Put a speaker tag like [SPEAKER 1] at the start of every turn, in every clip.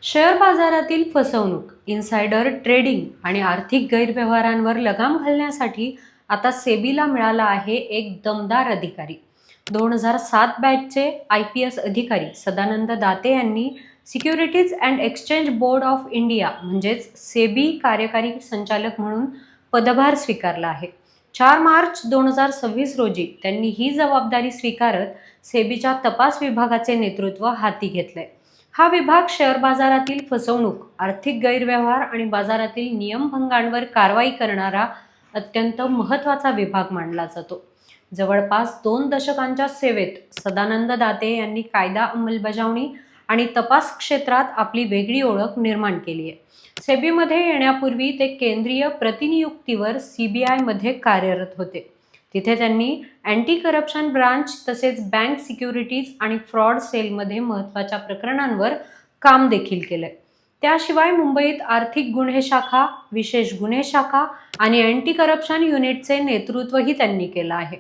[SPEAKER 1] Share बाजारातील फसवणूक, insider trading आणि आर्थिक गैरव्यवहारांवर लगाम घालण्यासाठी आता सेबीला मिळाला आहे एक दमदार अधिकारी. 2007 बॅचचे IPS अधिकारी सदानंद दाते यांनी securities and exchange board of India म्हणजेच सेबी कार्यकारी संचालक म्हणून पदभार स्वीकारला आहे. 4 मार्च 2026 रोजी त्यांनी ही जबाबदारी स्वीकारत सेबीच्या तपास विभागाचे नेतृत्व हाती घेतले. हा विभाग शेअर बाजारातील फसवणूक, आर्थिक गैरव्यवहार आणि बाजारातील नियमभंगांवर कारवाई करणारा अत्यंत महत्त्वाचा विभाग मानला जातो. जवळपास 2 दशकांच्या सेवेत सदानंद दाते यांनी कायदा अंमलबजावणी आणि तपास क्षेत्रात आपली वेगळी ओळख निर्माण केली आहे. सेबीमध्ये येण्यापूर्वी ते केंद्रीय प्रतिनियुक्तीवर CBI मध्ये कार्यरत होते. तिथे त्यांनी अँटी करप्शन ब्रांच तसेच बँक सिक्युरिटीज आणि फ्रॉड सेलमध्ये महत्त्वाच्या प्रकरणांवर काम देखील केलंय. त्याशिवाय मुंबईत आर्थिक गुन्हे शाखा, विशेष गुन्हे शाखा आणि अँटी करप्शन युनिटचे नेतृत्वही त्यांनी केलं आहे.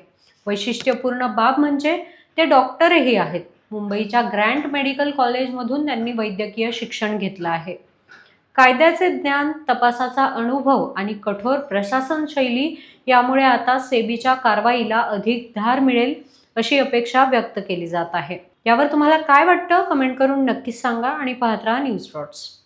[SPEAKER 1] वैशिष्ट्यपूर्ण बाब म्हणजे ते डॉक्टरही आहेत. मुंबईच्या ग्रँट मेडिकल कॉलेजमधून त्यांनी वैद्यकीय शिक्षण घेतलं आहे. कायद्याचे ज्ञान, तपासाचा अनुभव आणि कठोर प्रशासन शैली यामुळे आता सेबीच्या कारवाईला अधिक धार मिळेल अशी अपेक्षा व्यक्त केली जात आहे. यावर तुम्हाला काय वाटतं कमेंट करून नक्कीच सांगा आणि पाहत राहा न्यूज डॉट्स.